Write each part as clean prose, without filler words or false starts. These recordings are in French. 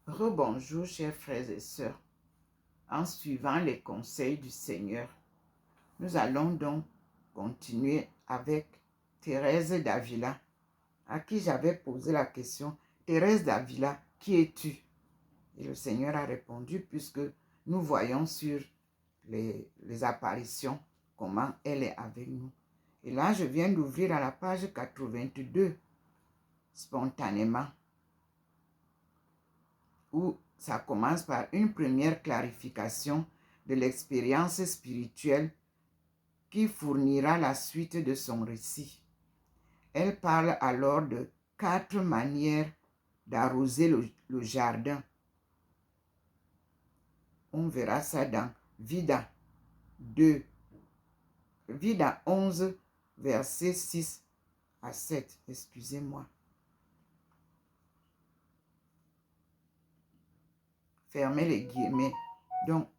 Rebonjour, chers frères et sœurs. En suivant les conseils du Seigneur, nous allons donc continuer avec Thérèse d'Avila, à qui j'avais posé la question, Thérèse d'Avila, qui es-tu? Et le Seigneur a répondu, puisque nous voyons sur les apparitions comment elle est avec nous. Et là, je viens d'ouvrir à la page 82, spontanément, où ça commence par une première clarification de l'expérience spirituelle qui fournira la suite de son récit. Elle parle alors de 4 manières d'arroser le jardin. On verra ça dans Vida 2, Vida 11, versets 6 à 7. Excusez-moi. Fermez les guillemets. Donc,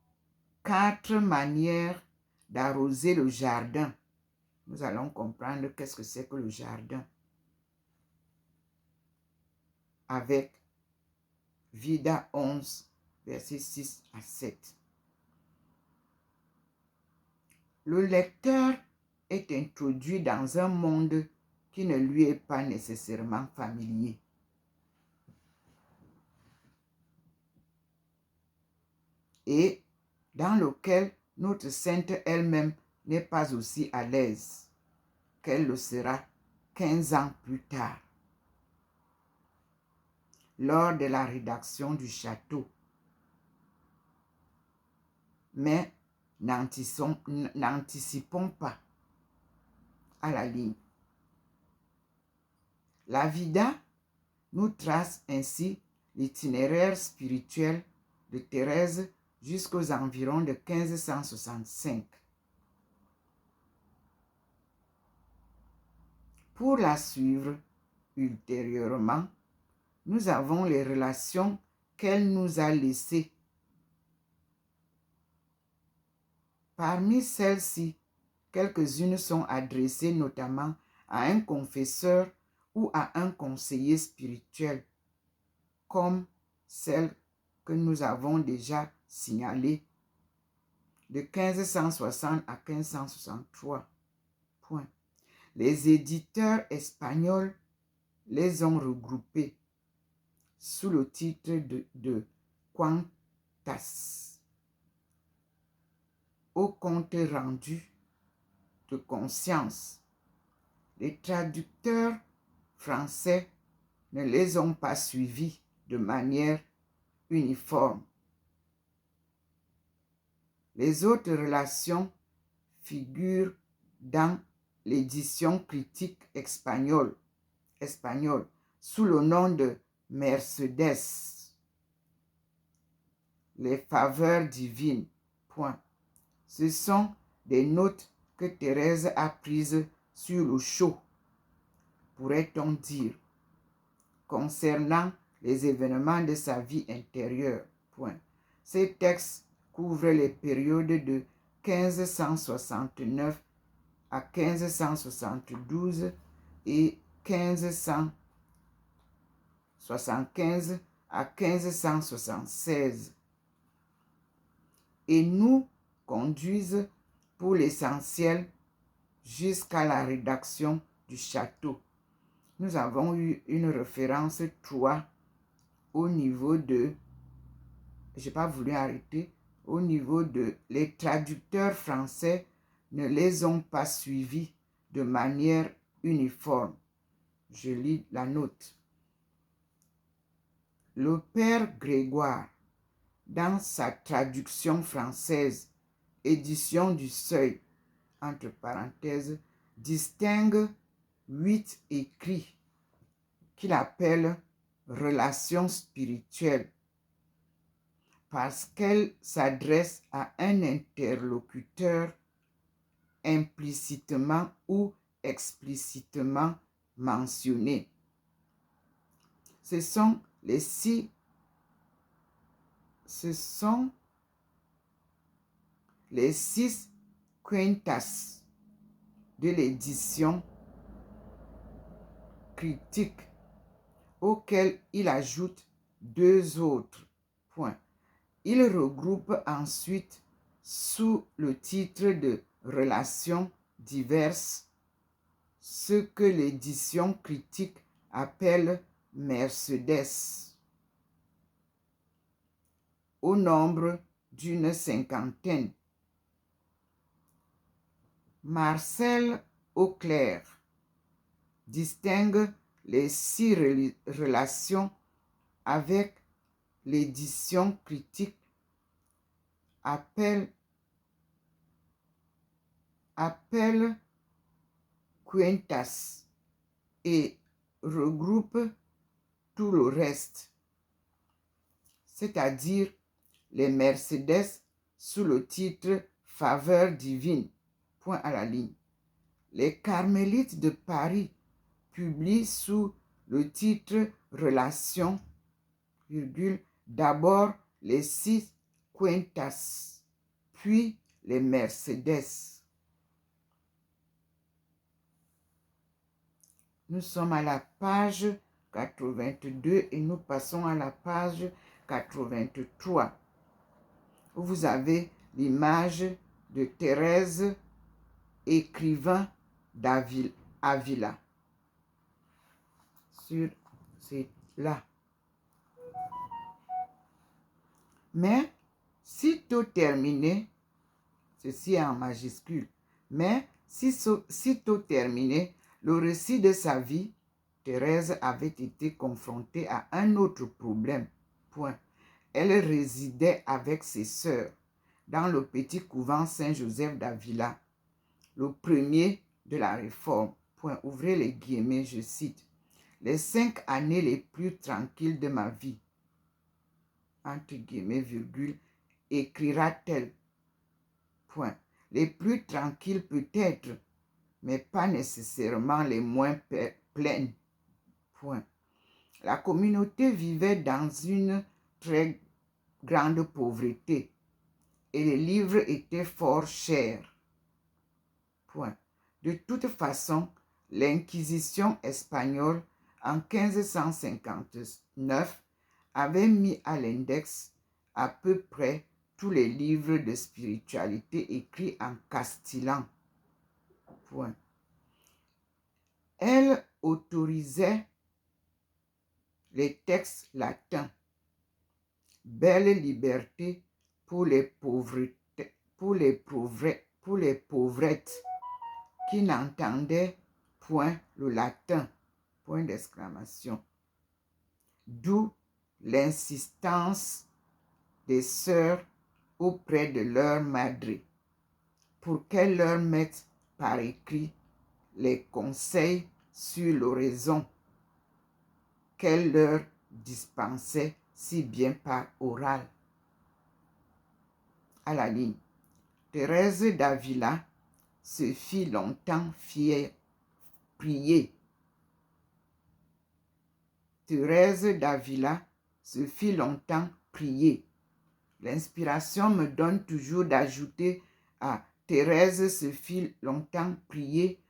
4 manières d'arroser le jardin. Nous allons comprendre qu'est-ce que c'est que le jardin. Avec Vida 11, versets 6 à 7. Le lecteur est introduit dans un monde qui ne lui est pas nécessairement familier. Et dans lequel notre sainte elle-même n'est pas aussi à l'aise qu'elle le sera 15 ans plus tard, lors de la rédaction du château. Mais n'anticipons pas à la ligne. La Vida nous trace ainsi l'itinéraire spirituel de Thérèse jusqu'aux environs de 1565. Pour la suivre ultérieurement, nous avons les relations qu'elle nous a laissées. Parmi celles-ci, quelques-unes sont adressées notamment à un confesseur ou à un conseiller spirituel, comme celle que nous avons déjà signalée de 1560 à 1563. Point. Les éditeurs espagnols les ont regroupées sous le titre de Quantas, au compte rendu de conscience. Les traducteurs français ne les ont pas suivis de manière uniforme. Les autres relations figurent dans l'édition critique espagnole sous le nom de Mercedes. Les faveurs divines. Point. Ce sont des notes que Thérèse a prises sur le chaud, pourrait-on dire, concernant les événements de sa vie intérieure. Point. Ces textes couvrent les périodes de 1569 à 1572 et 1575 à 1576 et nous conduisent pour l'essentiel jusqu'à la rédaction du château. Nous avons eu une référence 3 au niveau de, je n'ai pas voulu arrêter, au niveau de les traducteurs français ne les ont pas suivis de manière uniforme. Je lis la note. Le père Grégoire, dans sa traduction française, édition du Seuil, entre parenthèses, distingue 8 écrits qu'il appelle relations spirituelles parce qu'elles s'adressent à un interlocuteur implicitement ou explicitement mentionné. Ce sont les 6 quintas de l'édition critique auxquelles il ajoute deux autres. Point. Il regroupe ensuite sous le titre de relations diverses ce que l'édition critique appelle Mercedes, au nombre d'une cinquantaine. Marcel Auclair distingue les 6 relations avec l'édition critique appelle quintas et regroupe tout le reste, c'est-à-dire les Mercedes sous le titre Faveur divine, point à la ligne. Les Carmélites de Paris publient sous le titre Relations, d'abord les 6 quintas, puis les Mercedes. Nous sommes à la page 82 et nous passons à la page 83, où vous avez l'image de Thérèse, écrivain d'Avila. C'est là. Mais, sitôt terminé, ceci est en majuscule, mais sitôt terminé, le récit de sa vie, Thérèse avait été confrontée à un autre problème. Point. Elle résidait avec ses sœurs dans le petit couvent Saint-Joseph d'Avila, le premier de la Réforme. Point. Ouvrez les guillemets, je cite. Les 5 années les plus tranquilles de ma vie, entre guillemets, virgule, écrira-t-elle. Point. Les plus tranquilles peut-être, mais pas nécessairement les moins pleines. Point. La communauté vivait dans une très grande pauvreté et les livres étaient fort chers. Point. De toute façon, l'Inquisition espagnole en 1559 avait mis à l'index à peu près tous les livres de spiritualité écrits en castillan. Point. Elle autorisait les textes latins. Belle liberté pour les pauvrettes qui n'entendaient point le latin. Point d'exclamation. D'où l'insistance des sœurs auprès de leur madre pour qu'elle leur mette par écrit les conseils sur l'oraison qu'elle leur dispensait si bien par oral. À la ligne. Thérèse d'Avila se fit longtemps prier. Thérèse d'Avila se fit longtemps prier. L'inspiration me donne toujours d'ajouter à Thérèse se fit longtemps prier.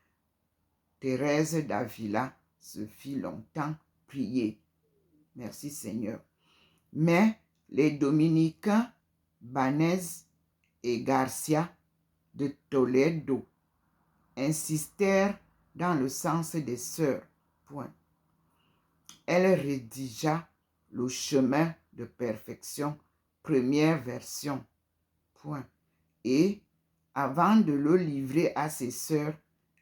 Thérèse d'Avila se fit longtemps prier. Merci Seigneur. Mais les dominicains, Banez et Garcia de Toledo insistèrent dans le sens des sœurs. Point. Elle rédigea le chemin de perfection, première version. Point. Et, avant de le livrer à ses sœurs,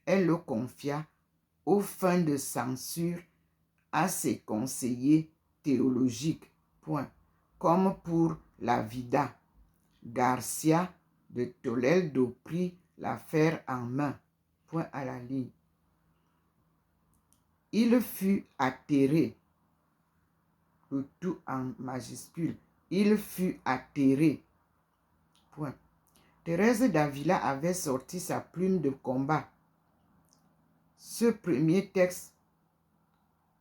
elle le confia aux fins de censure à ses conseillers théologiques. Point. Comme pour la Vida, Garcia de Toledo prit l'affaire en main. Point à la ligne. Il fut atterré, le tout en majuscule. Il fut atterré. Point. Thérèse d'Avila avait sorti sa plume de combat. Ce premier texte,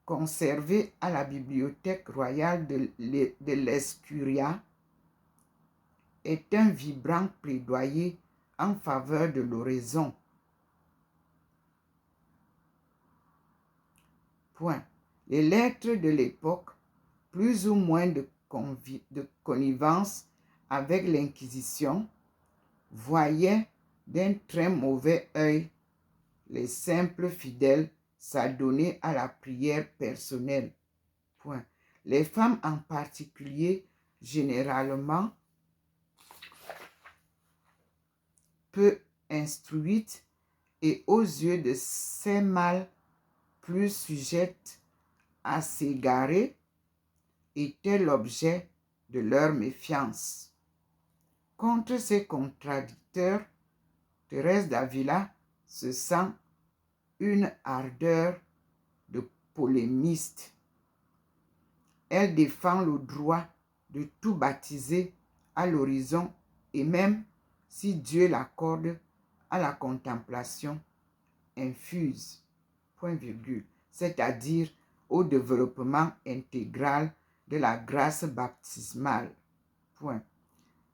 conservé à la bibliothèque royale de l'Escuria, est un vibrant plaidoyer en faveur de l'oraison. Point. Les lettres de l'époque plus ou moins de connivence avec l'Inquisition, voyait d'un très mauvais œil les simples fidèles s'adonner à la prière personnelle. Point. Les femmes en particulier, généralement, peu instruites et aux yeux de ces mâles plus sujettes à s'égarer, étaient l'objet de leur méfiance. Contre ces contradicteurs, Thérèse d'Avila se sent une ardeur de polémiste. Elle défend le droit de tout baptiser à l'horizon et même, si Dieu l'accorde, à la contemplation infuse, point virgule, c'est-à-dire au développement intégral de la grâce baptismale. Point.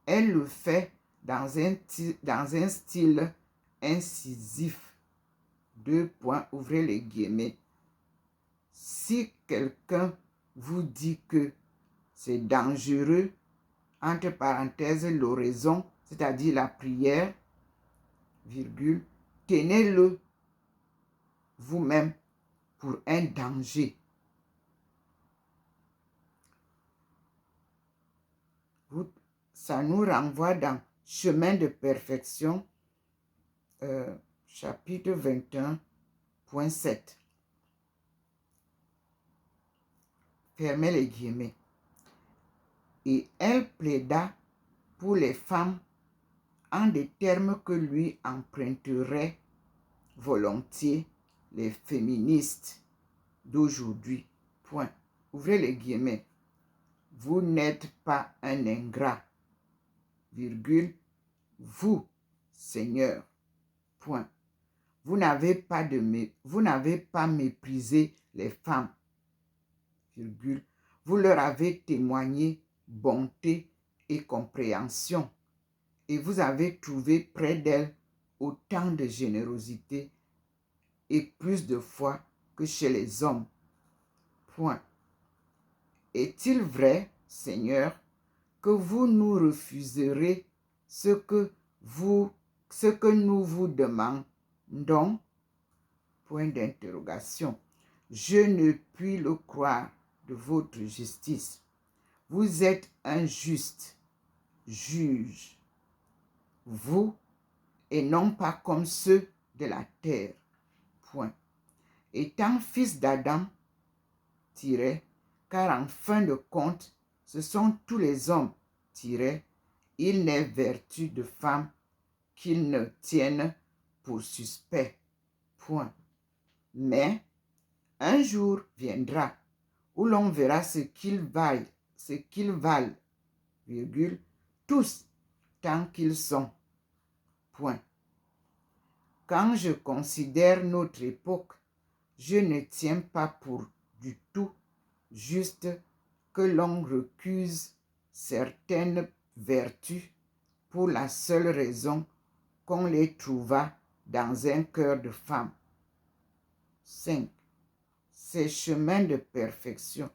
Elle le fait dans un style incisif. Deux points, ouvrez les guillemets. Si quelqu'un vous dit que c'est dangereux, entre parenthèses, l'oraison, c'est-à-dire la prière, virgule, tenez-le vous-même pour un danger. Ça nous renvoie dans Chemin de perfection, chapitre 21.7. Fermez les guillemets. Et elle plaida pour les femmes en des termes que lui emprunteraient volontiers les féministes d'aujourd'hui. Point. Ouvrez les guillemets. Vous n'êtes pas un ingrat, virgule, vous, Seigneur. Point. Vous n'avez pas méprisé les femmes, virgule. Vous leur avez témoigné bonté et compréhension, et vous avez trouvé près d'elles autant de générosité et plus de foi que chez les hommes. Point. Est-il vrai, Seigneur, que vous nous refuserez ce que nous vous demandons? Point d'interrogation. Je ne puis le croire de votre justice. Vous êtes un juste juge, vous, et non pas comme ceux de la terre. Point. Étant fils d'Adam, car en fin de compte, ce sont tous les hommes, il n'est vertu de femme qu'ils ne tiennent pour suspect. Point. Mais un jour viendra où l'on verra ce qu'ils valent, virgule, tous tant qu'ils sont. Point. Quand je considère notre époque, je ne tiens pas pour du tout juste que l'on recuse certaines vertus pour la seule raison qu'on les trouva dans un cœur de femme. 5. Ces chemins de perfection.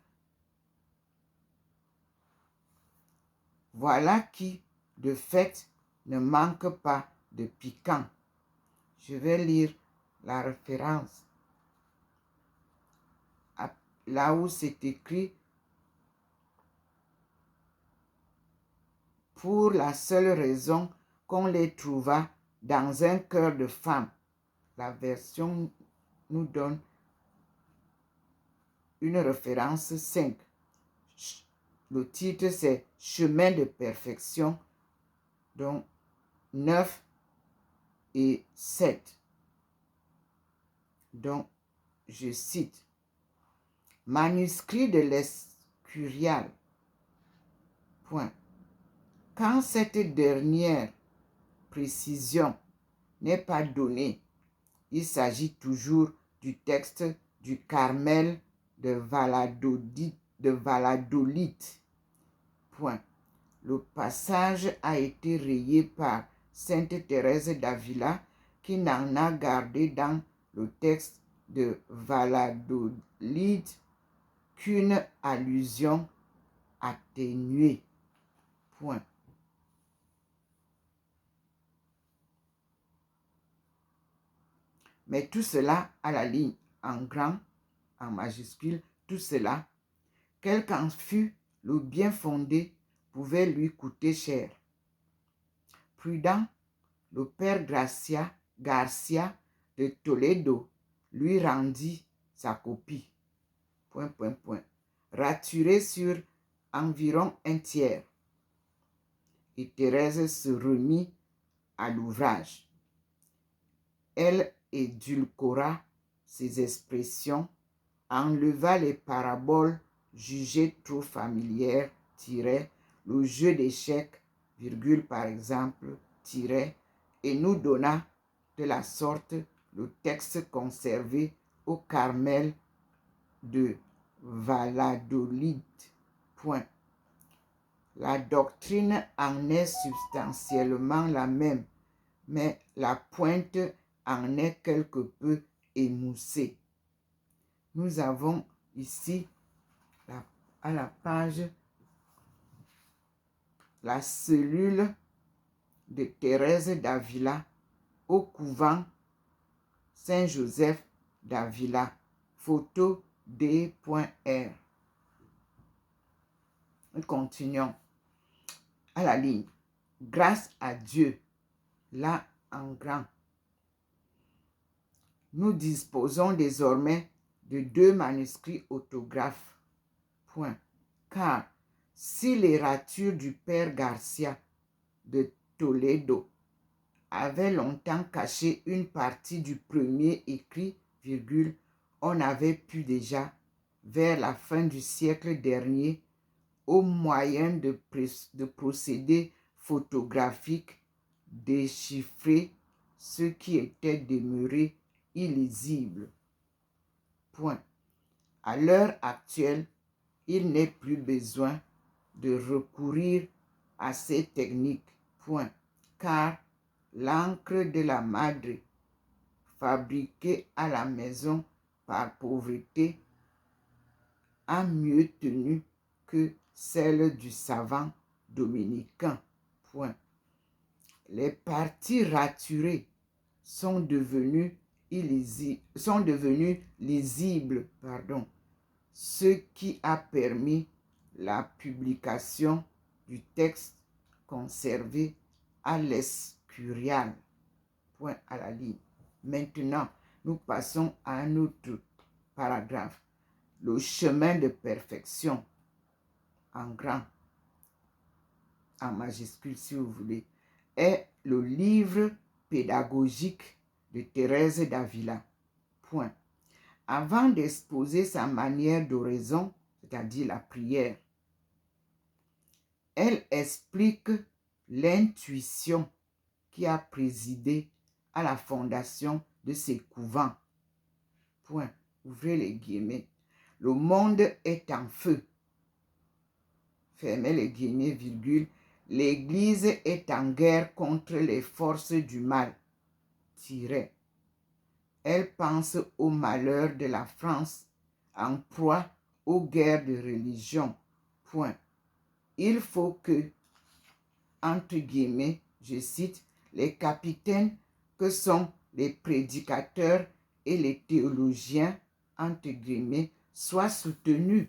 Voilà qui, de fait, ne manque pas de piquant. Je vais lire la référence. Là où c'est écrit pour la seule raison qu'on les trouva dans un cœur de femme. La version nous donne une référence 5. Le titre c'est Chemin de perfection, donc 9 et 7. Donc, je cite. Manuscrit de l'Escurial. Point. Quand cette dernière précision n'est pas donnée, il s'agit toujours du texte du Carmel de Valladolid. Point. Le passage a été rayé par Sainte Thérèse d'Avila qui n'en a gardé dans le texte de Valladolid qu'une allusion atténuée. Point. Mais tout cela à la ligne en grand, en majuscule, tout cela, quel qu'en fût le bien fondé, pouvait lui coûter cher. Prudent, le père Garcia de Toledo lui rendit sa copie. Raturé sur environ un tiers. Et Thérèse se remit à l'ouvrage. Elle édulcora ses expressions, enleva les paraboles jugées trop familières, le jeu d'échecs, par exemple, et nous donna de la sorte le texte conservé au Carmel de Valladolid. Point. La doctrine en est substantiellement la même, mais la pointe en est quelque peu émoussée. Nous avons ici, à la page, la cellule de Thérèse d'Avila au couvent Saint-Joseph d'Avila. Photo D.R. Nous continuons à la ligne. Grâce à Dieu, là en grand. Nous disposons désormais de 2 manuscrits autographes. Point. Car si les ratures du père Garcia de Toledo avaient longtemps caché une partie du premier écrit, on avait pu déjà, vers la fin du siècle dernier, au moyen de procédés photographiques, déchiffrer ce qui était demeuré illisible. Point. À l'heure actuelle, il n'est plus besoin de recourir à ces techniques. Point. Car l'encre de la madre, fabriquée à la maison par pauvreté, a mieux tenu que celle du savant dominicain. Point. Les parties raturées sont devenues lisibles, ce qui a permis la publication du texte conservé à l'Escurial. Point à la ligne. Maintenant, nous passons à un autre paragraphe. Le chemin de perfection, en grand, en majuscule si vous voulez, est le livre pédagogique de Thérèse d'Avila. Point. Avant d'exposer sa manière d'oraison, c'est-à-dire la prière, elle explique l'intuition qui a présidé à la fondation de ces couvents. Point. Ouvrez les guillemets. Le monde est en feu. Fermez les guillemets, l'Église est en guerre contre les forces du mal. Elle pense au malheur de la France, en proie aux guerres de religion. Point. Il faut que, entre guillemets, je cite, les capitaines que sont les prédicateurs et les théologiens, entre guillemets, soient soutenus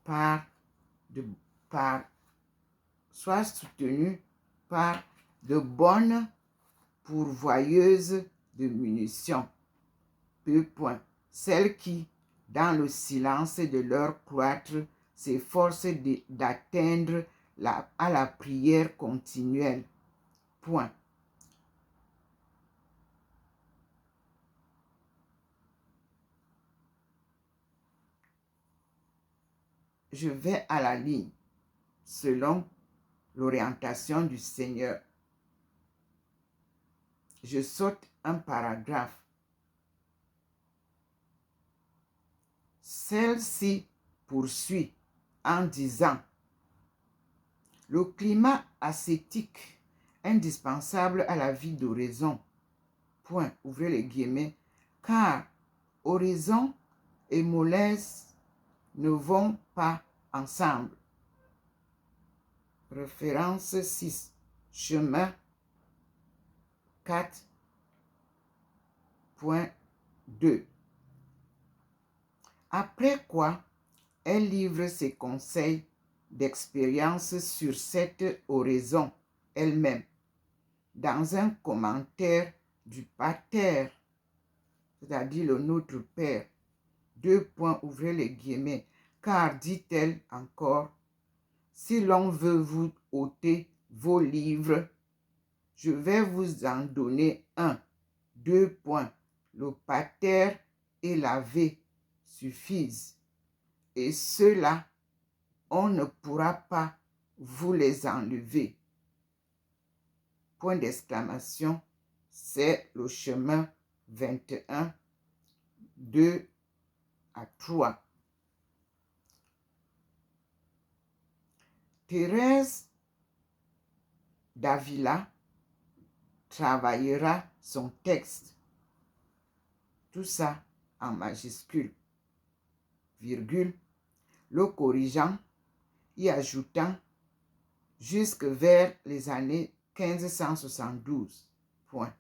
par de bonnes pourvoyeuses de munitions. Celles qui, dans le silence de leur cloître, s'efforcent d'atteindre à la prière continuelle. Point. Je vais à la ligne, selon l'orientation du Seigneur. Je saute un paragraphe. Celle-ci poursuit en disant: le climat ascétique indispensable à la vie d'oraison. Point, ouvrez les guillemets, car oraison et mollesse ne vont pas ensemble. Référence 6. Chemin 4.2. Après quoi, elle livre ses conseils d'expérience sur cette oraison elle-même dans un commentaire du Pater, c'est-à-dire le Notre Père. Ouvrez les guillemets, car, dit-elle encore, si l'on veut vous ôter vos livres, je vais vous en donner un. Le Pater et l'Ave suffisent. Et ceux-là, on ne pourra pas vous les enlever. Point d'exclamation, c'est le chemin 21, 2 à 3. Thérèse d'Avila travaillera son texte, tout ça en majuscule, virgule, le corrigeant, y ajoutant jusque vers les années 1572. Point.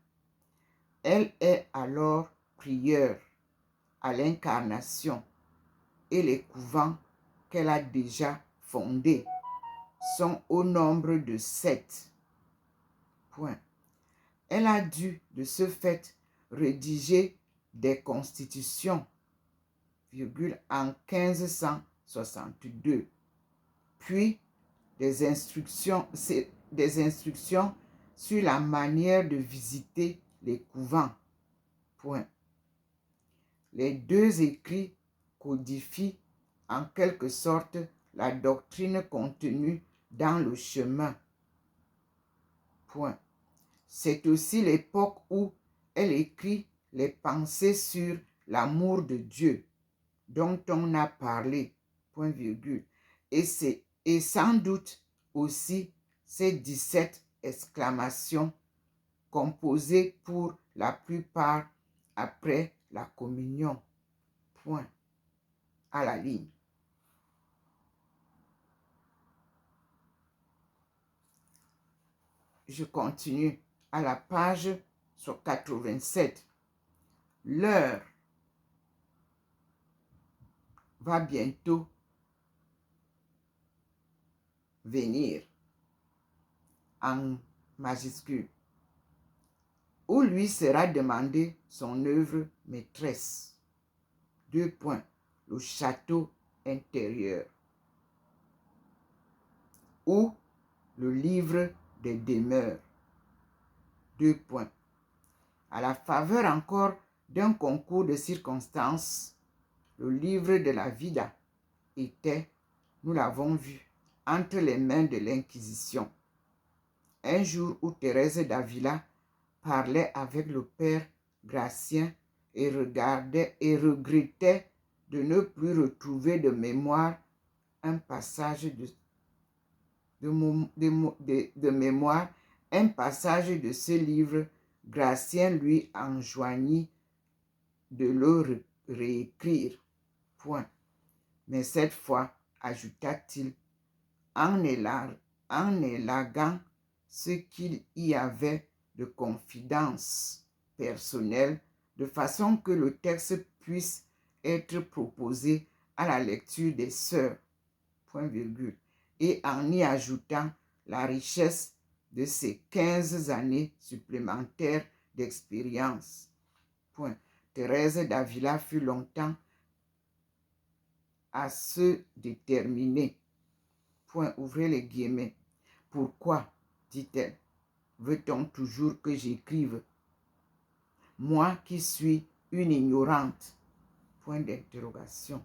Elle est alors prieure à l'Incarnation et les couvents qu'elle a déjà fondés sont au nombre de 7. Point. Elle a dû, de ce fait, rédiger des constitutions, virgule, en 1562, puis des instructions sur la manière de visiter les couvents. Point. Les deux écrits codifient en quelque sorte la doctrine contenue dans le chemin. Point. C'est aussi l'époque où elle écrit les pensées sur l'amour de Dieu dont on a parlé, point virgule. Et sans doute aussi ces 17 exclamations composées pour la plupart après la communion, point, à la ligne. Je continue à la page 87. L'heure va bientôt venir, en majuscule, où lui sera demandé son œuvre maîtresse. Le château intérieur, ou le livre des demeures. À la faveur encore d'un concours de circonstances, le livre de la Vida était, nous l'avons vu, entre les mains de l'Inquisition. Un jour où Thérèse d'Avila parlait avec le père Gratien et regrettait de ne plus retrouver de mémoire un passage de ce livre, Gratien lui enjoignit de le réécrire. Point. Mais cette fois, ajouta-t-il, en élaguant ce qu'il y avait de confidence personnelle, de façon que le texte puisse être proposé à la lecture des sœurs, point virgule, et en y ajoutant la richesse de ses 15 années supplémentaires d'expérience. Point. Thérèse d'Avila fut longtemps à se déterminer. Point, ouvrez les guillemets. Pourquoi, dit-elle, veut-on toujours que j'écrive? Moi qui suis une ignorante. Point d'interrogation.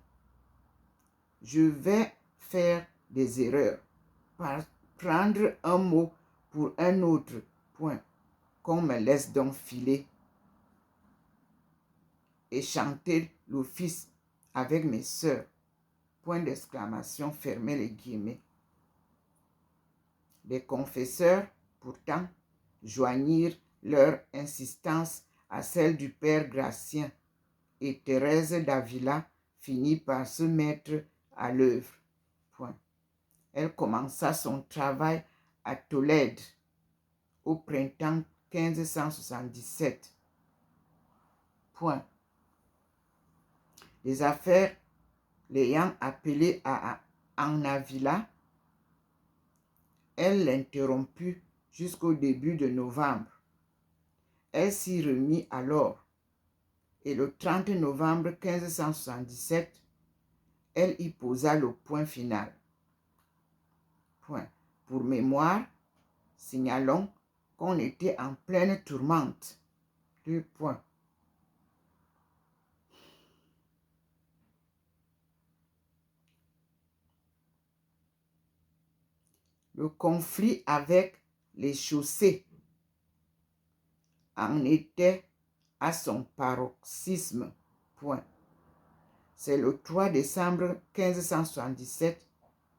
Je vais faire des erreurs, prendre un mot pour un autre, point, qu'on me laisse donc filer, et chanter l'office avec mes sœurs, point d'exclamation, fermez les guillemets. Les confesseurs, pourtant, joignirent leur insistance à celle du père Gratien, et Thérèse d'Avila finit par se mettre à l'œuvre. Point. Elle commença son travail à Tolède au printemps 1577. Point. Les affaires l'ayant appelée à Avila, elle l'interromput jusqu'au début de novembre. Elle s'y remit alors et le 30 novembre 1577, elle y posa le point final. Point. Pour mémoire, signalons qu'on était en pleine tourmente. 2 points. Le conflit avec les chaussées en était à son paroxysme. Point. C'est le 3 décembre 1577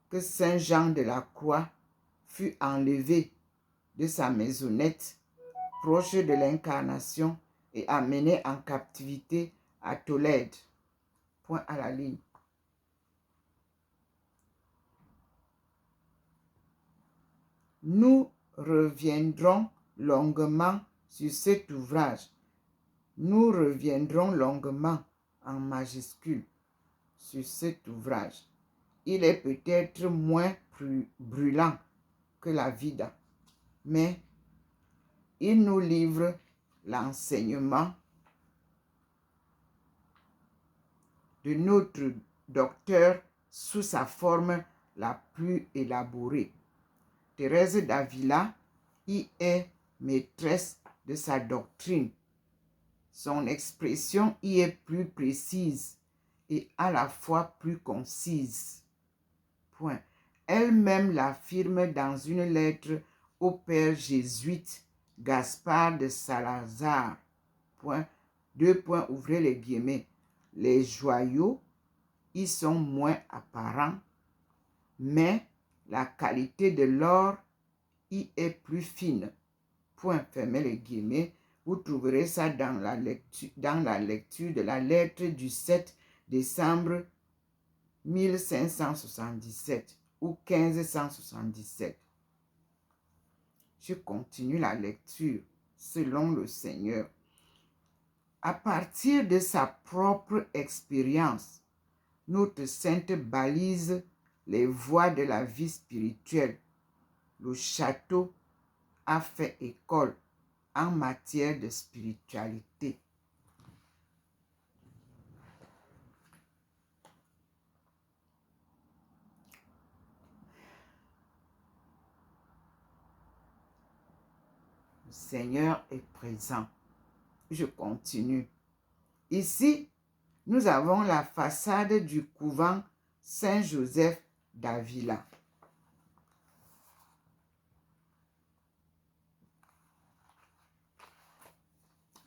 que Saint Jean de la Croix fut enlevé de sa maisonnette proche de l'Incarnation et amené en captivité à Tolède. Point à la ligne. Nous reviendrons longuement sur cet ouvrage. Nous reviendrons longuement en majuscule sur cet ouvrage. Il est peut-être moins brûlant que la Vida, mais il nous livre l'enseignement de notre docteur sous sa forme la plus élaborée. Thérèse d'Avila y est maîtresse de sa doctrine. Son expression y est plus précise et à la fois plus concise. Point. Elle-même l'affirme dans une lettre au père jésuite Gaspard de Salazar. Point. 2 points, ouvrez les guillemets. Les joyaux y sont moins apparents, mais la qualité de l'or y est plus fine. Point, fermez les guillemets. Vous trouverez ça dans la lecture de la lettre du 7 décembre 1577 ou 1577. Je continue la lecture selon le Seigneur. À partir de sa propre expérience, notre sainte balise les voies de la vie spirituelle. Le château a fait école en matière de spiritualité. Le Seigneur est présent. Je continue. Ici, nous avons la façade du couvent Saint-Joseph d'Avila.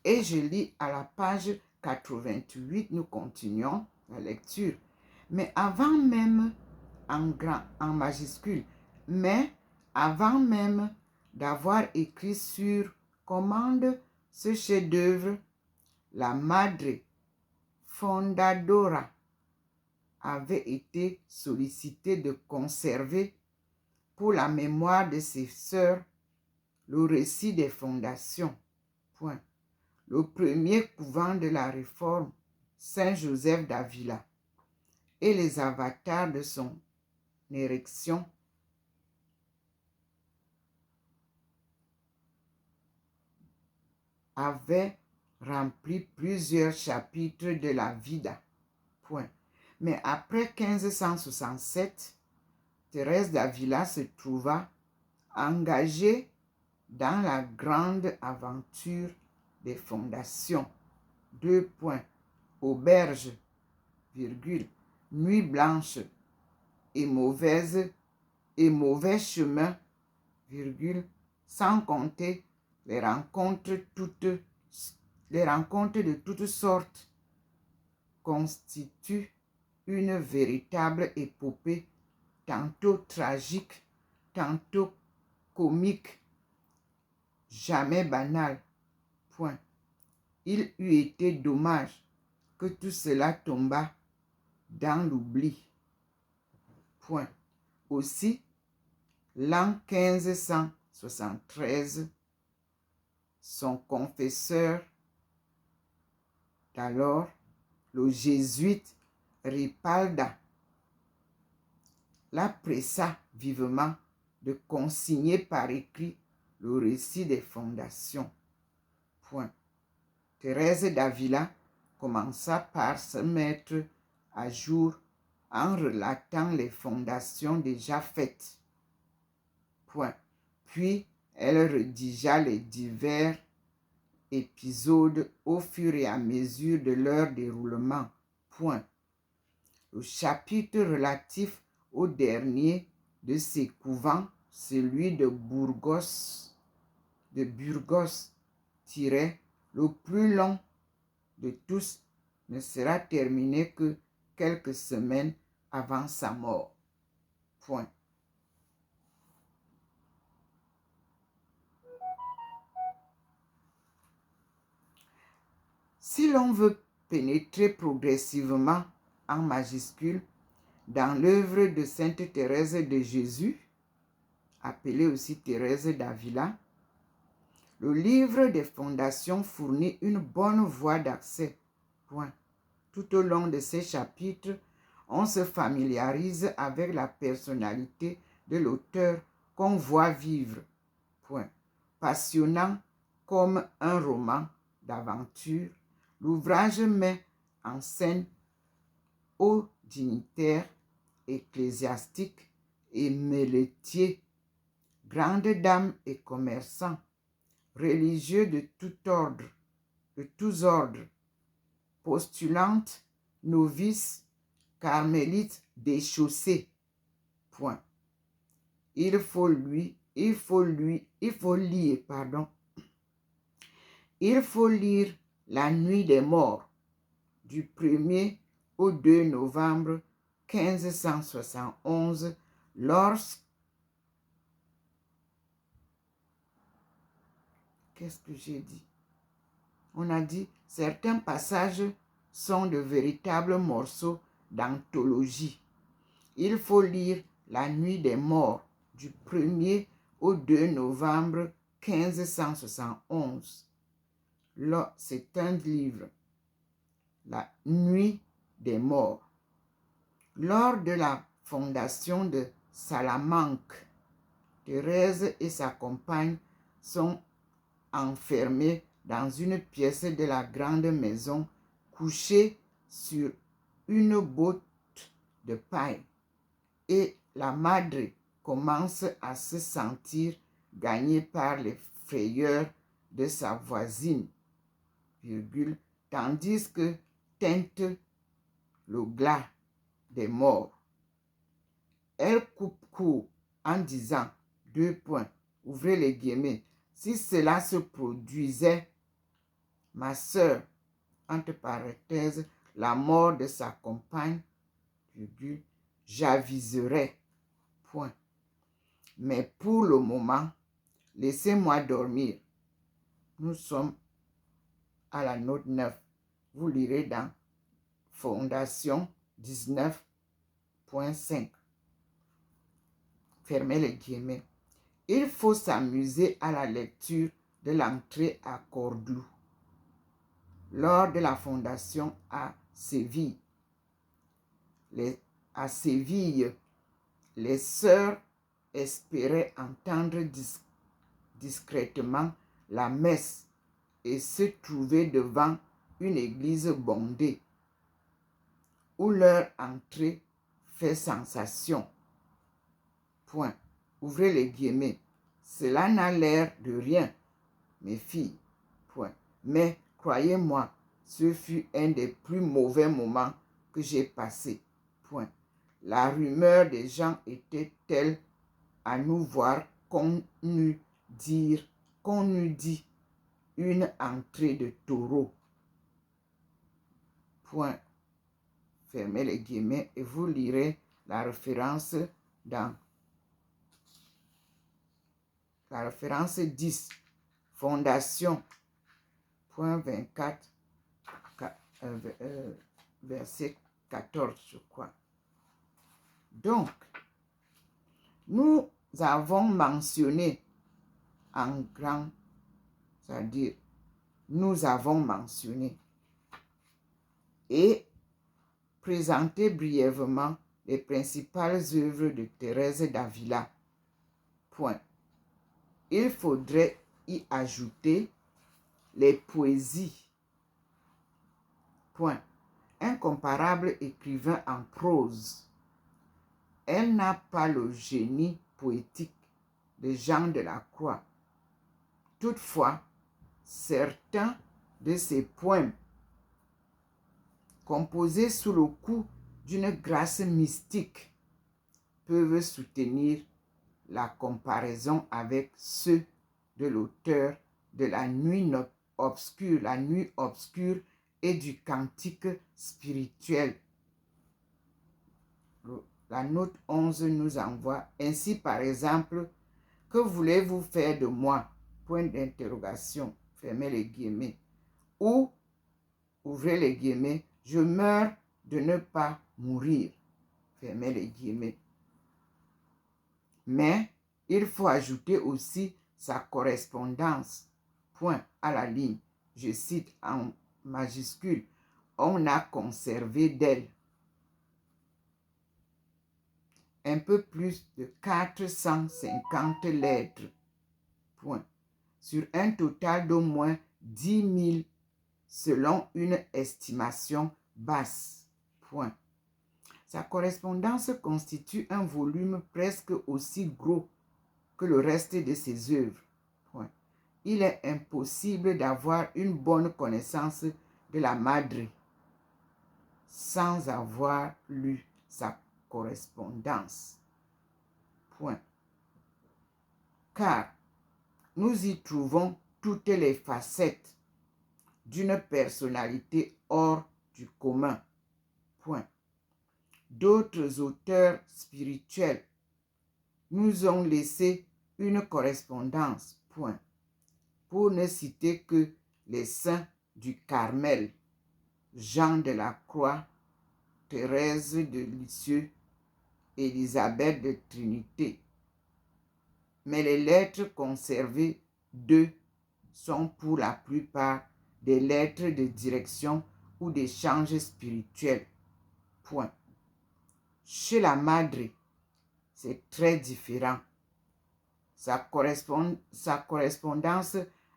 Et je lis à la page 88, nous continuons la lecture. Mais avant même, en majuscule, mais avant même d'avoir écrit sur commande ce chef-d'œuvre, la Madre Fondadora avait été sollicitée de conserver pour la mémoire de ses sœurs le récit des fondations. Point. Le premier couvent de la Réforme, Saint-Joseph d'Avila, et les avatars de son érection avaient rempli plusieurs chapitres de la Vida. Point. Mais après 1567, Thérèse d'Avila se trouva engagée dans la grande aventure des fondations. 2 points. Auberge, virgule, nuit blanche et mauvais chemin, virgule, sans compter les rencontres de toutes sortes constituent une véritable épopée, tantôt tragique, tantôt comique, jamais banale. Point. Il eût été dommage que tout cela tombât dans l'oubli. Point. Aussi, l'an 1573, son confesseur d'alors, le jésuite Ripalda, la pressa vivement de consigner par écrit le récit des fondations. Point. Thérèse d'Avila commença par se mettre à jour en relatant les fondations déjà faites. Point. Puis, elle rédigea les divers épisodes au fur et à mesure de leur déroulement. Point. Le chapitre relatif au dernier de ces couvents, celui de Burgos, le plus long de tous, ne sera terminé que quelques semaines avant sa mort. Point. Si l'on veut pénétrer progressivement en majuscule dans l'œuvre de Sainte Thérèse de Jésus, appelée aussi Thérèse d'Avila, le livre des fondations fournit une bonne voie d'accès. Point. Tout au long de ces chapitres, on se familiarise avec la personnalité de l'auteur qu'on voit vivre. Point. Passionnant comme un roman d'aventure, l'ouvrage met en scène hauts dignitaires, ecclésiastiques et méletiers, grandes dames et commerçants, religieux de tous ordres, postulantes, novices, carmélites déchaussés. Point. Il faut lire La Nuit des Morts du 1er au 2 novembre 1571 Qu'est-ce que j'ai dit? On a dit certains passages sont de véritables morceaux d'anthologie. Il faut lire La Nuit des Morts du 1er au 2 novembre 1571. Là, c'est un livre. La Nuit des Morts. Lors de la fondation de Salamanque, Thérèse et sa compagne sont enfermées dans une pièce de la grande maison, couchées sur une botte de paille. Et la madre commence à se sentir gagnée par les frayeurs de sa voisine, tandis que teinte le glas des morts. Elle coupe court en disant, ouvrez les guillemets, si cela se produisait, ma sœur, entre parenthèses, la mort de sa compagne, j'aviserais. Point. Mais pour le moment, laissez-moi dormir. Nous sommes à la note 9. Vous lirez dans Fondation 19.5. Fermez les guillemets. Il faut s'amuser à la lecture de l'entrée à Cordoue. Lors de la fondation à Séville, les sœurs espéraient entendre discrètement la messe et se trouver devant une église bondée, où leur entrée fait sensation. Point. Ouvrez les guillemets. Cela n'a l'air de rien, mes filles. Point. Mais croyez-moi, ce fut un des plus mauvais moments que j'ai passés. Point. La rumeur des gens était telle à nous voir qu'on eût dit une entrée de taureau. Point. Fermez les guillemets et vous lirez la référence dans la référence 10, Fondation, point 24, verset 14, je crois. Donc, Nous avons mentionné en grand, c'est-à-dire nous avons mentionné et présenté brièvement les principales œuvres de Thérèse d'Avila. Point. Il faudrait y ajouter les poésies. Point. Incomparable écrivain en prose. Elle n'a pas le génie poétique de Jean de la Croix. Toutefois, certains de ses poèmes, composés sous le coup d'une grâce mystique, peuvent soutenir la comparaison avec ceux de l'auteur de la nuit obscure et du cantique spirituel. La note 11 nous envoie ainsi par exemple, que voulez-vous faire de moi? Point d'interrogation, fermez les guillemets. Ou, ouvrez les guillemets, je meurs de ne pas mourir, fermez les guillemets. Mais il faut ajouter aussi sa correspondance, point à la ligne, je cite en majuscule, on a conservé d'elle un peu plus de 450 lettres, point, sur un total d'au moins 10 000 selon une estimation basse, point. Sa correspondance constitue un volume presque aussi gros que le reste de ses œuvres, point. Il est impossible d'avoir une bonne connaissance de la Madre sans avoir lu sa correspondance, point. Car nous y trouvons toutes les facettes d'une personnalité hors du commun, point. D'autres auteurs spirituels nous ont laissé une correspondance, point. Pour ne citer que les saints du Carmel, Jean de la Croix, Thérèse de Lisieux, Élisabeth de Trinité. Mais les lettres conservées d'eux sont pour la plupart des lettres de direction ou d'échange spirituel. Point. Chez la Madre, c'est très différent. Sa correspondance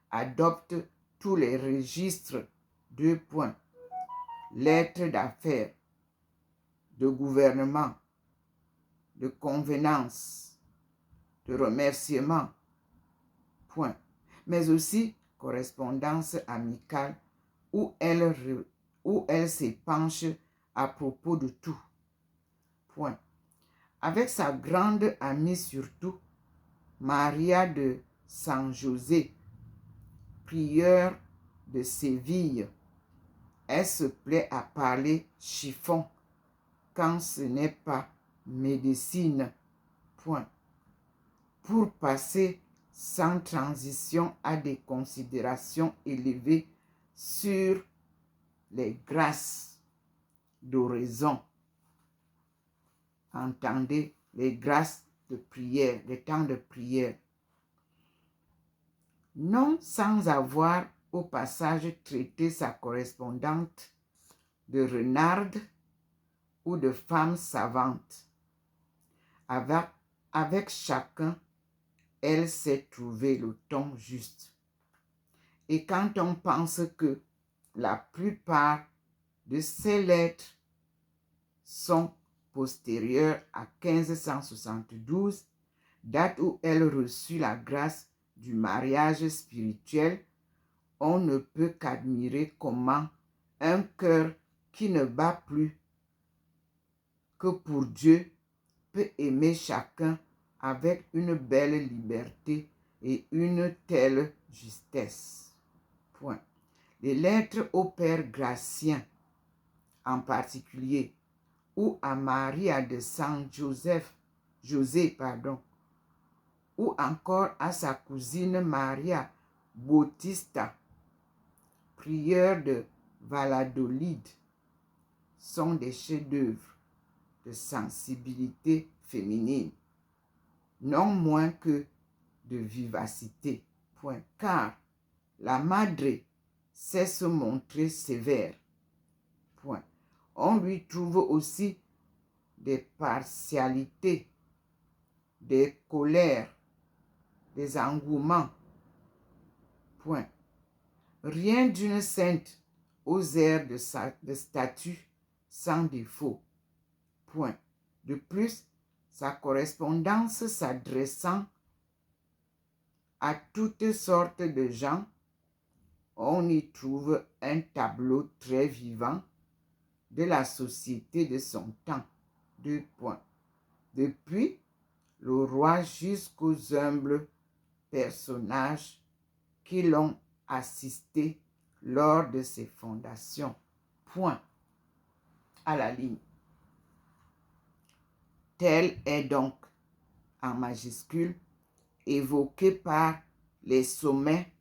adopte tous les registres. 2 points. Lettres d'affaires, de gouvernement, de convenance, de remerciement, point. Mais aussi correspondance amicale où elle s'épanche à propos de tout, point. Avec sa grande amie surtout, Maria de San José, prieure de Séville, elle se plaît à parler chiffon quand ce n'est pas médecine, point. Pour passer sans transition à des considérations élevées sur les grâces d'oraison. Entendez, les grâces de prière, les temps de prière. Non sans avoir au passage traité sa correspondante de renarde ou de femme savante. Avec chacun, elle sait trouver le ton juste. Et quand on pense que la plupart de ces lettres sont postérieures à 1572, date où elle reçut la grâce du mariage spirituel, on ne peut qu'admirer comment un cœur qui ne bat plus que pour Dieu peut aimer chacun avec une belle liberté et une telle justesse. Point. Les lettres au Père Gratien, en particulier, ou à Maria de San José, ou encore à sa cousine Maria Bautista, prieure de Valladolid, sont des chefs-d'œuvre de sensibilité féminine. non moins que de vivacité. Point. Car la madre sait se montrer sévère. Point. On lui trouve aussi des partialités, des colères, des engouements. Point. Rien d'une sainte aux airs de statut sans défaut. Point. De plus, sa correspondance s'adressant à toutes sortes de gens, on y trouve un tableau très vivant de la société de son temps. 2 points. Depuis le roi jusqu'aux humbles personnages qui l'ont assisté lors de ses fondations. Point. À la ligne. Tel est donc, en majuscule, évoqué par les sommets,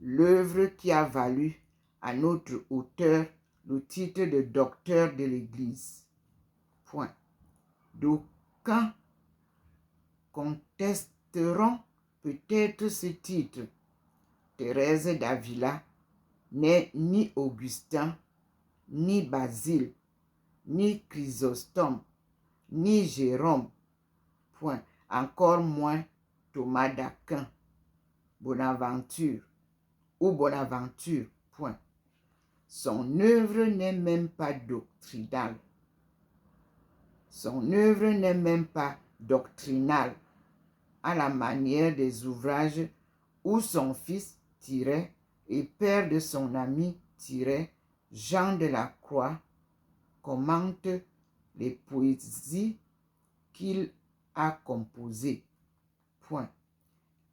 l'œuvre qui a valu à notre auteur le titre de docteur de l'Église. Point. D'aucuns contesteront peut-être ce titre. Thérèse d'Avila n'est ni Augustin, ni Basile, ni Chrysostome, ni Jérôme. Point. Encore moins Thomas d'Aquin, Bonaventure ou Bonaventure. Point. Son œuvre n'est même pas doctrinale. Son œuvre n'est même pas doctrinale, à la manière des ouvrages où son fils et père de son ami Jean de la Croix commente les poésies qu'il a composées. Point.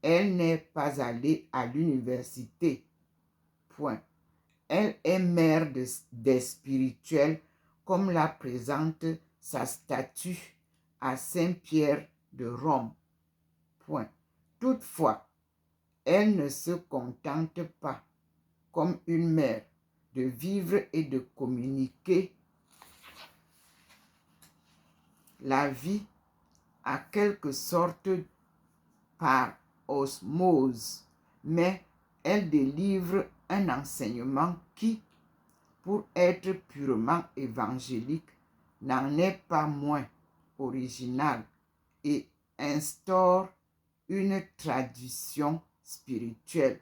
Elle n'est pas allée à l'université. Point. Elle est mère des spirituels comme la présente sa statue à Saint-Pierre de Rome. Point. Toutefois, elle ne se contente pas, comme une mère, de vivre et de communiquer la vie à quelque sorte par osmose, mais elle délivre un enseignement qui, pour être purement évangélique, n'en est pas moins original et instaure une tradition spirituelle.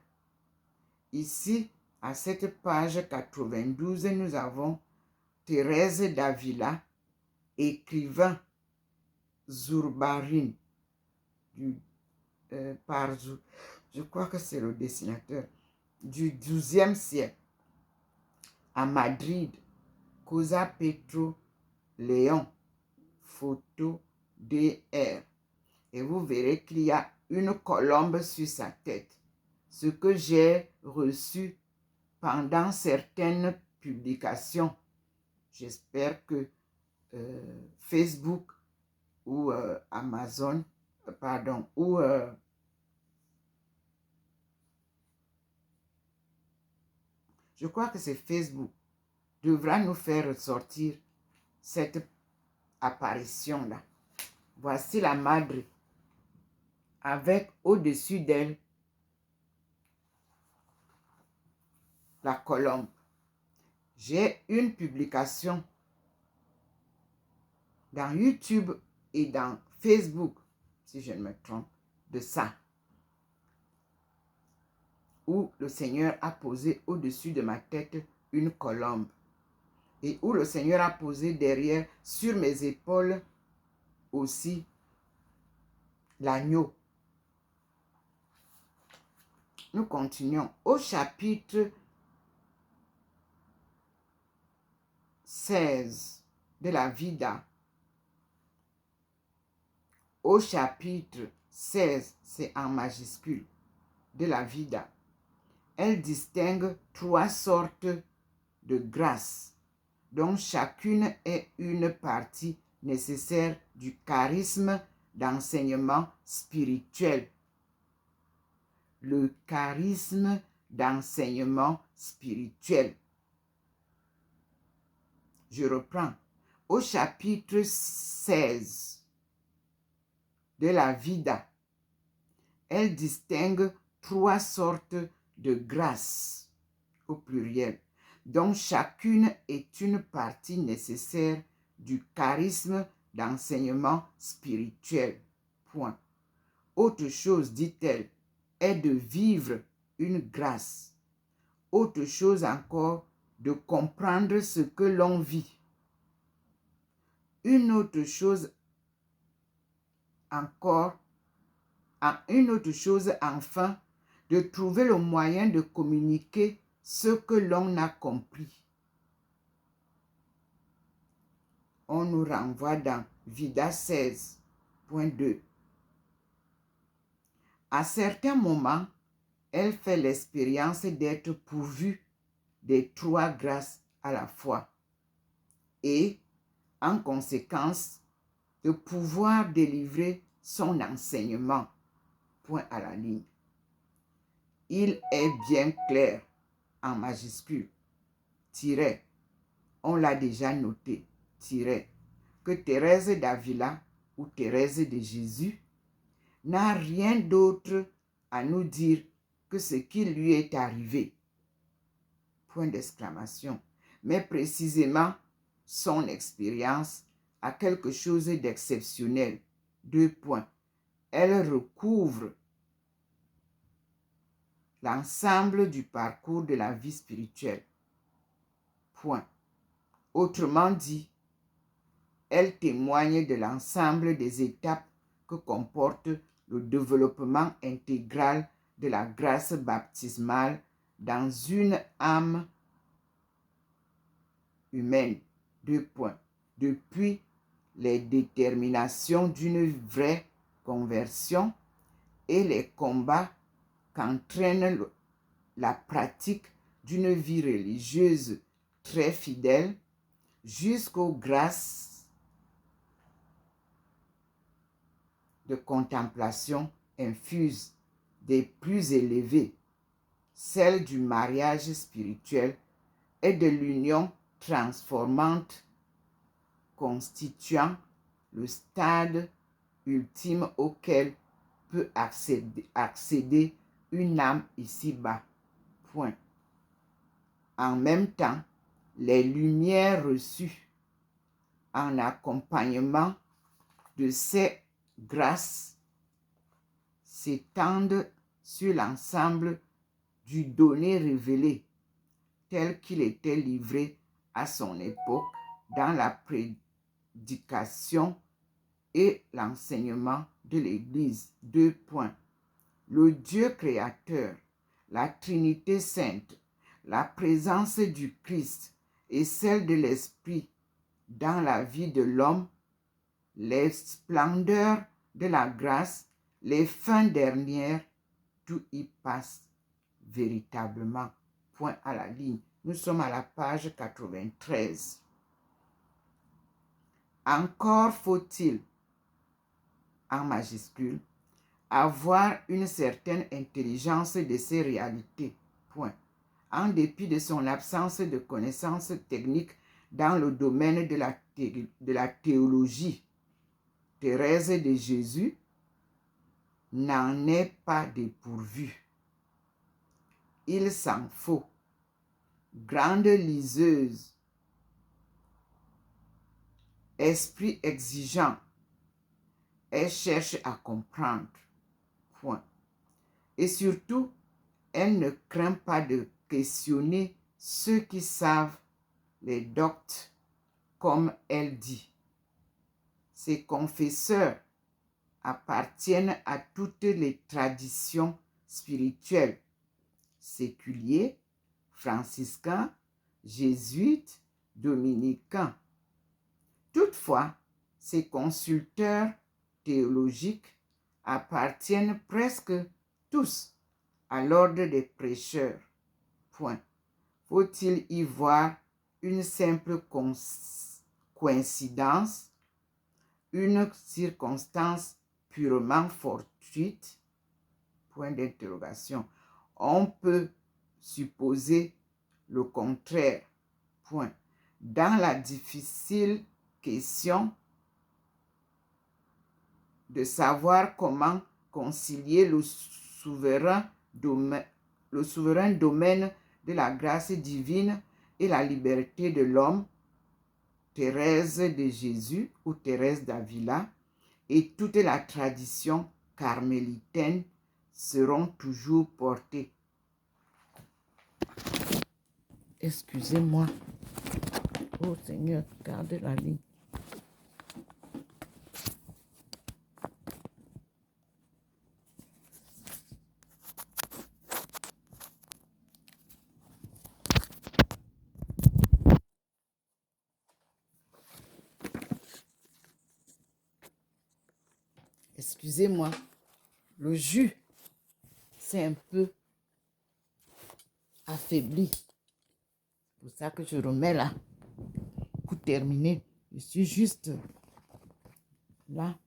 Ici, à cette page 92, nous avons Thérèse d'Avila, écrivain Zurbarine, je crois que c'est le dessinateur, du XIIe siècle, à Madrid, Cosa Petro Léon, photo DR. Et vous verrez qu'il y a une colombe sur sa tête. Ce que j'ai reçu pendant certaines publications. J'espère que Facebook ou Amazon, ou je crois que c'est Facebook, devra nous faire ressortir cette apparition-là. Voici la madre avec au-dessus d'elle la colombe. J'ai une publication dans YouTube et dans Facebook, si je ne me trompe, de ça, où le Seigneur a posé au-dessus de ma tête une colombe et où le Seigneur a posé derrière, sur mes épaules aussi, l'agneau. Nous continuons au chapitre 16 de la Vida. Au chapitre 16, c'est en majuscule, de la Vida. Elle distingue 3 sortes de grâces, dont chacune est une partie nécessaire du charisme d'enseignement spirituel. Le charisme d'enseignement spirituel. Je reprends. Au chapitre 16, de la vida. Elle distingue 3 sortes de grâces, au pluriel, dont chacune est une partie nécessaire du charisme d'enseignement spirituel. Point. Autre chose, dit-elle, est de vivre une grâce. Autre chose encore, de comprendre ce que l'on vit. Une autre chose encore, enfin, de trouver le moyen de communiquer ce que l'on a compris. On nous renvoie dans Vida 16.2. À certains moments, elle fait l'expérience d'être pourvue des 3 grâces à la fois et, en conséquence, de pouvoir délivrer son enseignement. Point à la ligne. Il est bien clair, en majuscule, tiret, on l'a déjà noté, tiret, que Thérèse d'Avila ou Thérèse de Jésus n'a rien d'autre à nous dire que ce qui lui est arrivé. Point d'exclamation. Mais précisément, son expérience a quelque chose d'exceptionnel. 2 points. Elle recouvre l'ensemble du parcours de la vie spirituelle. Point. Autrement dit, elle témoigne de l'ensemble des étapes que comporte le développement intégral de la grâce baptismale dans une âme humaine. 2 points. Depuis les déterminations d'une vraie conversion et les combats qu'entraîne la pratique d'une vie religieuse très fidèle jusqu'aux grâces de contemplation infuse des plus élevées, celle du mariage spirituel et de l'union transformante constituant le stade ultime auquel peut accéder une âme ici-bas. Point. En même temps, les lumières reçues en accompagnement de ces grâces s'étendent sur l'ensemble du donné révélé tel qu'il était livré à son époque dans la prédication et l'enseignement de l'Église. 2 points. Le Dieu créateur, la Trinité sainte, la présence du Christ et celle de l'Esprit dans la vie de l'homme, les splendeurs de la grâce, les fins dernières, tout y passe véritablement. Point à la ligne. Nous sommes à la page 93. Encore faut-il, en majuscule, avoir une certaine intelligence de ces réalités. Point. En dépit de son absence de connaissances techniques dans le domaine de la théologie, Thérèse de Jésus n'en est pas dépourvue. Il s'en faut. Grande liseuse, esprit exigeant, elle cherche à comprendre. Point. Et surtout, elle ne craint pas de questionner ceux qui savent les doctes, comme elle dit. Ses confesseurs appartiennent à toutes les traditions spirituelles, séculiers, franciscains, jésuites, dominicains. Toutefois, ces consulteurs théologiques appartiennent presque tous à l'ordre des prêcheurs. Point. Faut-il y voir une simple coïncidence, une circonstance purement fortuite? Point d'interrogation. On peut supposer le contraire. Point. Dans la difficile question de savoir comment concilier le souverain domaine de la grâce divine et la liberté de l'homme, Thérèse de Jésus ou Thérèse d'Avila, et toute la tradition carmélitaine seront toujours portées. Excusez-moi. Oh Seigneur, gardez la ligne. Excusez-moi, le jus, c'est un peu affaibli. C'est pour ça que je remets là. Pour terminer, je suis juste là.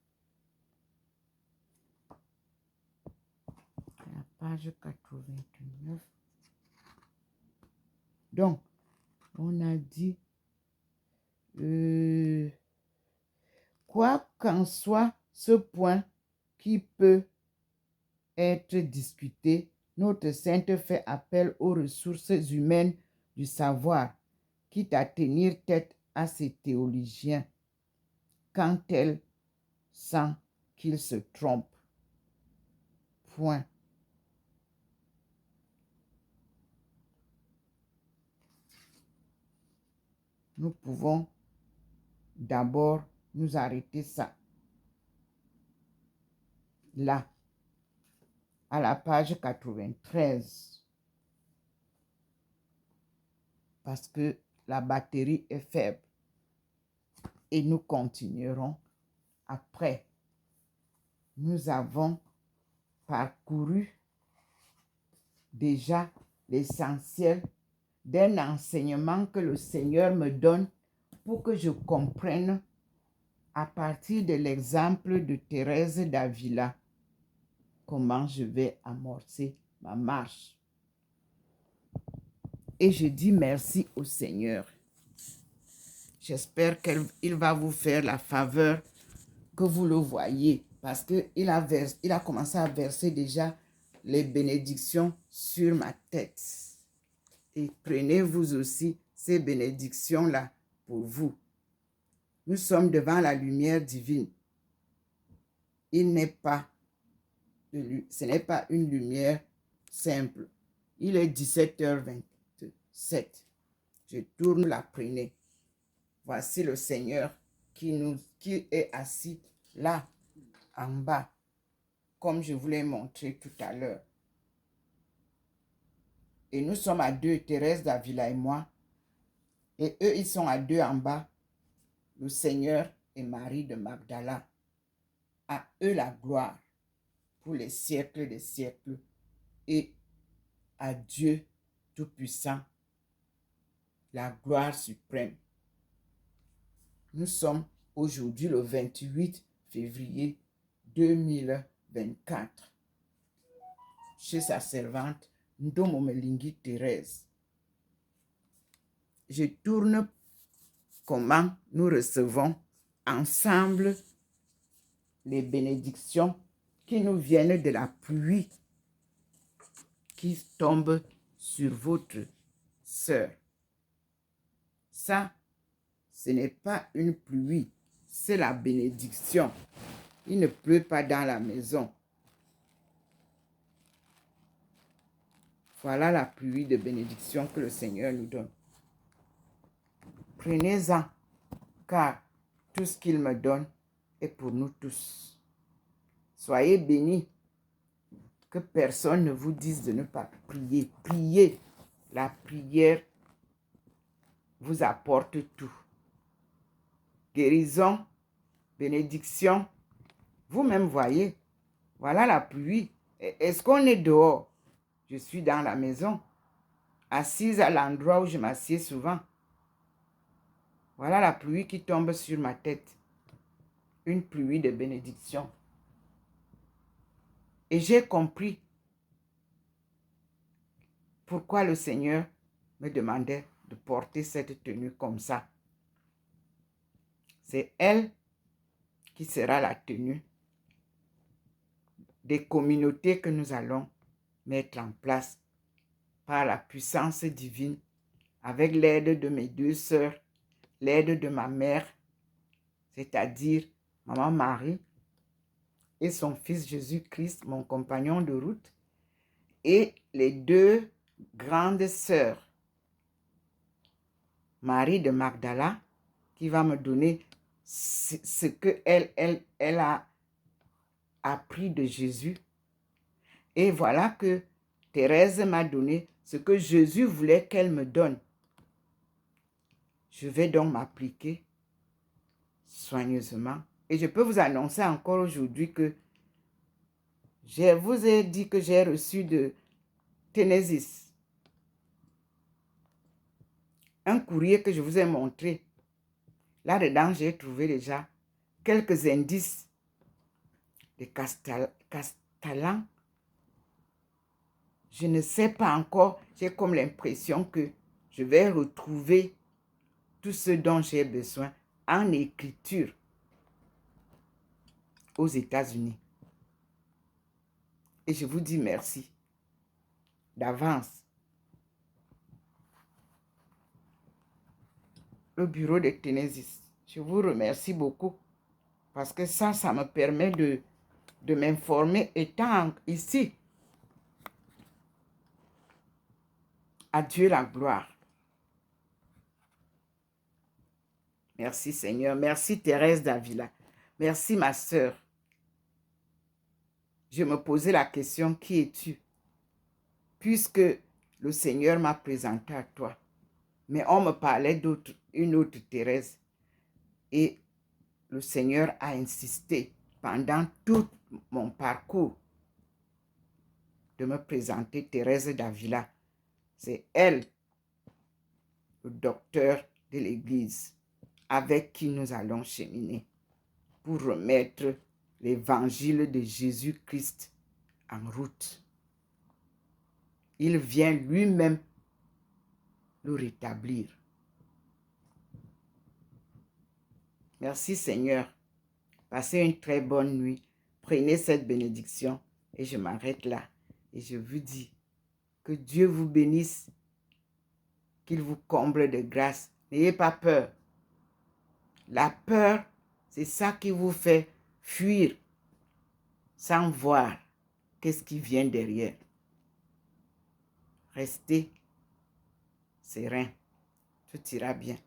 À la page 89. Donc, on a dit, quoi qu'en soit ce point qui peut être discuté, notre sainte fait appel aux ressources humaines du savoir, quitte à tenir tête à ces théologiens quand elle sent qu'ils se trompent. Point. Nous pouvons d'abord nous arrêter ça. Là, à la page 93. Parce que la batterie est faible. Et nous continuerons après. Nous avons parcouru déjà l'essentiel d'un enseignement que le Seigneur me donne pour que je comprenne à partir de l'exemple de Thérèse d'Avila comment je vais amorcer ma marche. Et je dis merci au Seigneur. J'espère qu'il va vous faire la faveur que vous le voyez, parce qu'il a commencé à verser déjà les bénédictions sur ma tête. Et prenez vous aussi ces bénédictions-là pour vous. Nous sommes devant la lumière divine. Ce n'est pas une lumière simple. Il est 17h27. Je tourne la prenez. Voici le Seigneur qui est assis là, en bas, comme je vous l'ai montré tout à l'heure. Et nous sommes à deux, Thérèse d'Avila et moi. Et eux, ils sont à deux en bas, le Seigneur et Marie de Magdala. À eux la gloire pour les siècles des siècles. Et à Dieu Tout-Puissant, la gloire suprême. Nous sommes aujourd'hui le 28 février 2024. Chez sa servante Ndomomelingi Thérèse. Je tourne comment nous recevons ensemble les bénédictions qui nous viennent de la pluie qui tombe sur votre sœur. Ça, ce n'est pas une pluie, c'est la bénédiction. Il ne pleut pas dans la maison. Voilà la pluie de bénédiction que le Seigneur nous donne. Prenez-en, car tout ce qu'il me donne est pour nous tous. Soyez bénis. Que personne ne vous dise de ne pas prier. Priez. La prière vous apporte tout. Guérison, bénédiction. Vous-même voyez, voilà la pluie. Est-ce qu'on est dehors? Je suis dans la maison, assise à l'endroit où je m'assieds souvent. Voilà la pluie qui tombe sur ma tête. Une pluie de bénédiction. Et j'ai compris pourquoi le Seigneur me demandait de porter cette tenue comme ça. C'est elle qui sera la tenue des communautés que nous allons mettre en place par la puissance divine, avec l'aide de mes 2 sœurs, l'aide de ma mère, c'est-à-dire Maman Marie et son fils Jésus-Christ, mon compagnon de route, et les 2 grandes sœurs, Marie de Magdala, qui va me donner ce qu'elle a appris de Jésus. Et voilà que Thérèse m'a donné ce que Jésus voulait qu'elle me donne. Je vais donc m'appliquer soigneusement. Et je peux vous annoncer encore aujourd'hui que je vous ai dit que j'ai reçu de Tennessee un courrier que je vous ai montré. Là-dedans, j'ai trouvé déjà quelques indices de Castellan. Je ne sais pas encore, j'ai comme l'impression que je vais retrouver tout ce dont j'ai besoin en écriture aux États-Unis. Et je vous dis merci d'avance. Le bureau de Tennessee, je vous remercie beaucoup parce que ça me permet de m'informer étant ici. À Dieu la gloire. Merci Seigneur. Merci Thérèse d'Avila. Merci ma sœur. Je me posais la question, qui es-tu? Puisque le Seigneur m'a présenté à toi. Mais on me parlait d'une autre Thérèse. Et le Seigneur a insisté pendant tout mon parcours de me présenter Thérèse d'Avila. C'est elle, le docteur de l'Église, avec qui nous allons cheminer pour remettre l'évangile de Jésus-Christ en route. Il vient lui-même le rétablir. Merci Seigneur. Passez une très bonne nuit. Prenez cette bénédiction et je m'arrête là. Et je vous dis que Dieu vous bénisse, qu'il vous comble de grâce. N'ayez pas peur. La peur, c'est ça qui vous fait fuir sans voir qu'est-ce qui vient derrière. Restez serein. Tout ira bien.